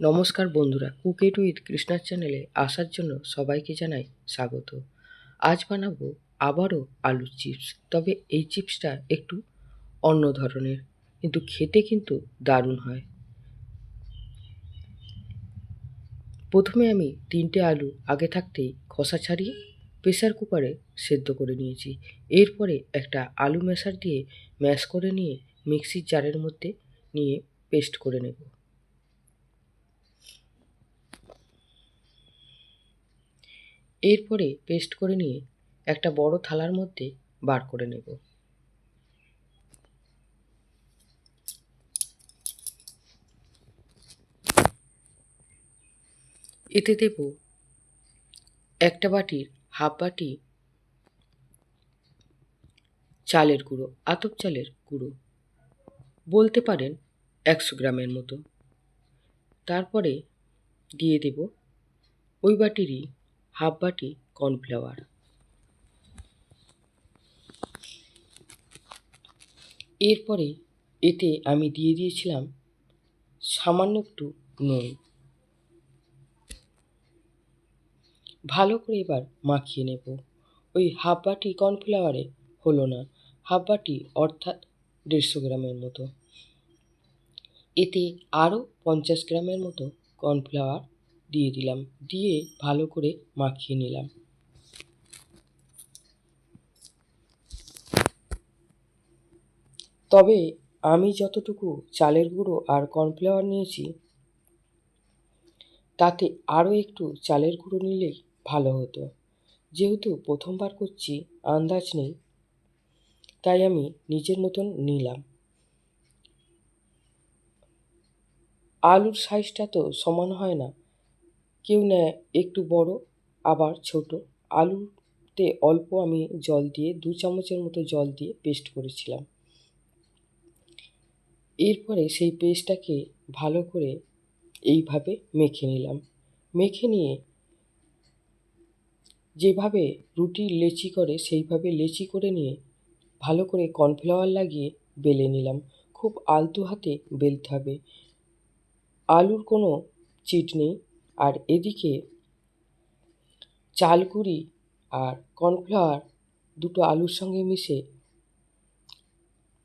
নমস্কার বন্ধুরা, cook it with কৃষ্ণার চ্যানেলে আসার জন্য সবাইকে জানাই স্বাগত। আজ বানাবো আবারও আলুর চিপস। তবে এই চিপসটা একটু অন্য ধরনের, কিন্তু খেতে কিন্তু দারুণ হয়। প্রথমে আমি 3টে আলু আগে থাকতেই খোসা ছাড়িয়ে প্রেসার কুকারে সেদ্ধ করে নিয়েছি। এরপরে একটা আলু ম্যাশার দিয়ে ম্যাশ করে নিয়ে মিক্সির জারের মধ্যে নিয়ে পেস্ট করে নেব। এরপরে পেস্ট করে নিয়ে একটা বড় থালার মধ্যে বার করে নেব। এতে দেব একটা বাটির হাফ বাটি চালের গুঁড়ো, আতপ চালের গুঁড়ো, বলতে পারেন 100 গ্রামের মতো। তারপরে দিয়ে দেব ওই বাটিরই হাফ বাটি কর্নফ্লাওয়ার। এরপরে এতে আমি দিয়ে দিয়েছিলাম সামান্য একটু নুন। ভালো করে এবার মাখিয়ে নেব। ওই হাফ বাটি কর্নফ্লাওয়ারে হলো না, হাফ বাটি অর্থাৎ 150 গ্রামের মতো। এতে আরও 50 গ্রামের মতো কর্নফ্লাওয়ার দিয়ে দিলাম, দিয়ে ভালো করে মাখিয়ে নিলাম। তবে আমি যতটুকু চালের গুঁড়ো আর কর্নফ্লাওয়ার নিয়েছি, তাতে আরও একটু চালের গুঁড়ো নিলেই ভালো হতো। যেহেতু প্রথমবার করছি, আন্দাজ নেই, তাই আমি নিজের মতন নিলাম। আলুর সাইজটা তো সমান হয় না, কেউ নেয় একটু বড়, আবার ছোট। আলুতে অল্প আমি জল দিয়ে 2 চামচের মতো জল দিয়ে পেস্ট করেছিলাম। এরপরে সেই পেস্টটাকে ভালো করে এইভাবে মেখে নিলাম। মেখে নিয়ে যেভাবে রুটির লেচি করে সেইভাবে লেচি করে নিয়ে ভালো করে কর্নফ্লাওয়ার লাগিয়ে বেলে নিলাম। খুব আলতো হাতে বেলতে হবে, আলুর কোনো চিট নেই। আর এদিকে চাল গুঁড়ি আর কর্নফ্লাওয়ার দুটো আলুর সঙ্গে মিশে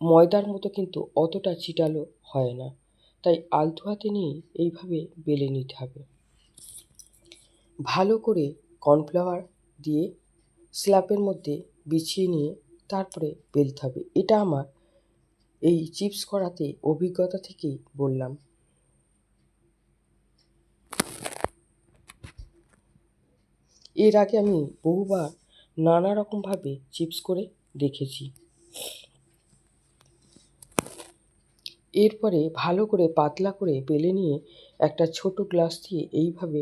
ময়দার মতো কিন্তু অতটা চিটালো হয় না, তাই আলতো হাতে নিয়ে এইভাবে বেলে নিতে হবে। ভালো করে কর্নফ্লাওয়ার দিয়ে স্ল্যাবের মধ্যে বিছিয়ে নিয়ে তারপরে বেলতে হবে। এটা আমার এই চিপস করাতে অভিজ্ঞতা থেকেই বললাম। এর আগে আমি বহুবার নানা রকমভাবে চিপস করে দেখেছি। এরপরে ভালো করে পাতলা করে বেলে নিয়ে একটা ছোট গ্লাস দিয়ে এইভাবে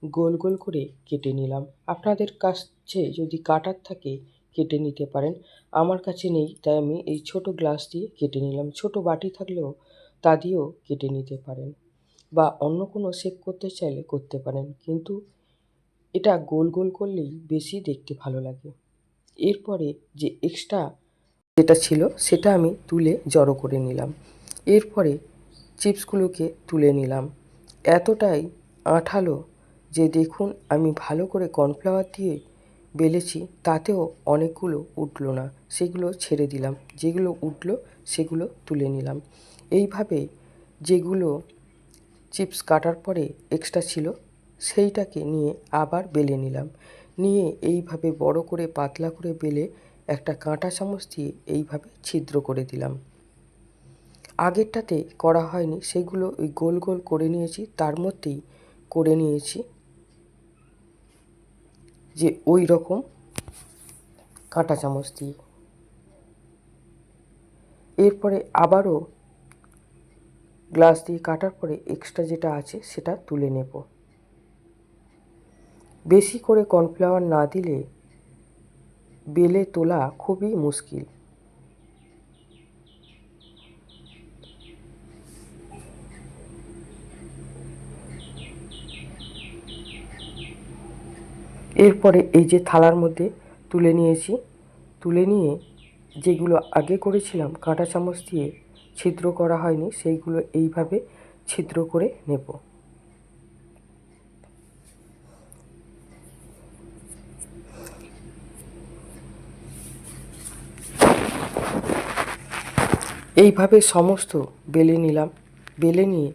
গোল গোল করে কেটে নিলাম। আপনাদের কাছে যদি কাটার থাকে কেটে নিতে পারেন, আমার কাছে নেই, তাই আমি এই ছোট গ্লাস দিয়ে কেটে নিলাম। ছোট বাটি থাকলেও তা দিয়েও কেটে নিতে পারেন, বা অন্য কোনো শেপ করতে চাইলে করতে পারেন, কিন্তু এটা গোল গোল করলেই বেশি দেখতে ভালো লাগে। এরপরে যে এক্সট্রা যেটা ছিল সেটা আমি তুলে জড়ো করে নিলাম। এরপরে চিপসগুলোকে তুলে নিলাম। এতটাই আঠালো যে দেখুন, আমি ভালো করে কর্নফ্লাওয়ার দিয়ে বেলেছি, তাতেও অনেকগুলো উঠল না, সেগুলো ছেড়ে দিলাম। যেগুলো উঠল সেগুলো তুলে নিলাম। এইভাবে যেগুলো চিপস কাটার পরে এক্সট্রা ছিল সেইটাকে নিয়ে আবার বেলে নিলাম। নিয়ে এইভাবে বড় করে পাতলা করে বেলে একটা কাঁটা চামচ দিয়ে এইভাবে ছিদ্র করে দিলাম। আগেরটাতে করা হয়নি, সেগুলো ওই গোল গোল করে নিয়েছি, তার মধ্যেই করে নিয়েছি যে ওই রকম কাঁটা চামচ দিয়ে। এরপরে আবারও গ্লাস দিয়ে কাটার পরে এক্সট্রা যেটা আছে সেটা তুলে নেব। বেশি করে কর্নফ্লাওয়ার না দিলে বেলে তোলা খুবই মুশকিল। এরপরে এই যে থালার মধ্যে তুলে নিয়েছি, তুলে নিয়ে যেগুলো আগে করেছিলাম কাঁটা চামচ দিয়ে ছিদ্র করা হয়নি, সেইগুলো এইভাবে ছিদ্র করে নেব। এইভাবে সমস্ত বেলে নিলাম। বেলে নিয়ে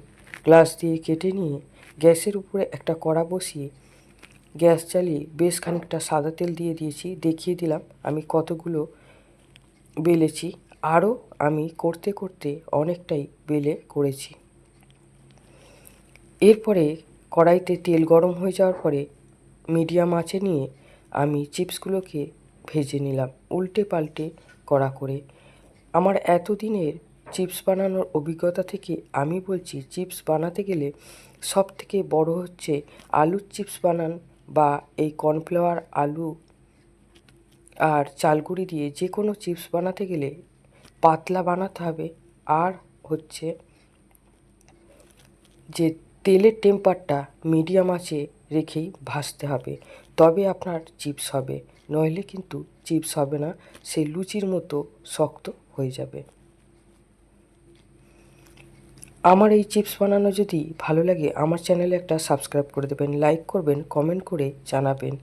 গ্লাস দিয়ে কেটে নিয়ে গ্যাসের উপরে একটা কড়া বসিয়ে গ্যাস জ্বালিয়ে বেশ খানিকটা সাদা তেল দিয়ে দিয়েছি। দেখিয়ে দিলাম আমি কতগুলো বেলেছি। আরও আমি করতে করতে অনেকটাই বেলে করেছি। এরপরে কড়াইতে তেল গরম হয়ে যাওয়ার পরে মিডিয়াম আঁচে নিয়ে আমি চিপসগুলোকে ভেজে নিলাম উল্টে পাল্টে কড়া করে। আমার এতদিনের চিপস বানানোর অভিজ্ঞতা থেকে আমি বলছি, চিপস বানাতে গেলে সবথেকে বড় হচ্ছে আলুর চিপস বানান বা এই কর্নফ্লাওয়ার, আলু আর চালগুঁড়ি দিয়ে যে কোনো চিপস বানাতে গেলে পাতলা বানাতে হবে। আর হচ্ছে যে তেলের টেম্পারটা মিডিয়াম আঁচে রেখেই ভাজতে হবে, তবে আপনার চিপস হবে। নইলে কিন্তু চিপস হবে না, সে লুচির মতো শক্ত হয়ে যাবে। আমার এই চিপস বানানো যদি ভালো লাগে আমার চ্যানেলে একটা সাবস্ক্রাইব করে দেবেন, লাইক করবেন, কমেন্ট করে জানাবেন।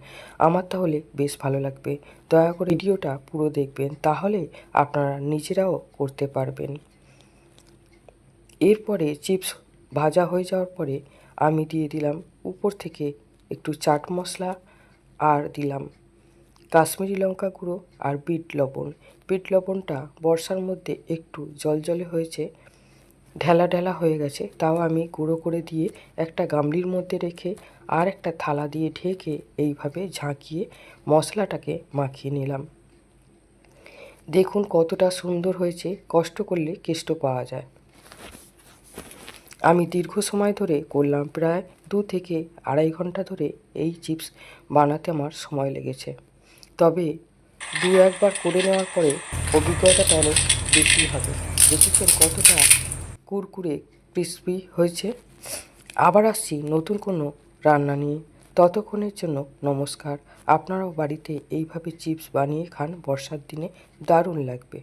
আমার তাহলে বেশ ভালো লাগবে। দয়া করে ভিডিওটা পুরো দেখবেন, তাহলে আপনারা নিজেরাও করতে পারবেন। এরপরে চিপস ভাজা হয়ে যাওয়ার পরে আমি দিয়ে দিলাম উপর থেকে একটু চাট মশলা, আর দিলাম কাশ্মীরি লঙ্কা গুঁড়ো আর বিট লবণ। বিট লবণটা বর্ষার মধ্যে একটু জলজলে হয়েছে, ঢেলা ঢেলা হয়ে গেছে, তাও আমি গুঁড়ো করে দিয়ে একটা গামলির মধ্যে রেখে আর একটা থালা দিয়ে ঢেকে এইভাবে ঝাঁকিয়ে মশলাটাকে মাখিয়ে নিলাম। দেখুন কতটা সুন্দর হয়েছে, কষ্ট করলে কেষ্ট পাওয়া যায়। আমি দীর্ঘ সময় ধরে করলাম, প্রায় 2 থেকে আড়াই ঘন্টা ধরে এই চিপস বানাতে আমার সময় লেগেছে। তবে 2-1 বার করে নেওয়ার পরে অভিজ্ঞতাটা আরও বেশি হবে। দেখেছেন কতটা কুরকুরে ক্রিসপি হয়েছে। আবার আসছি নতুন কোনো রান্না নিয়ে। ততক্ষণের জন্য নমস্কার। আপনারাও বাড়িতে এইভাবে চিপস বানিয়ে খান, বর্ষার দিনে দারুণ লাগবে।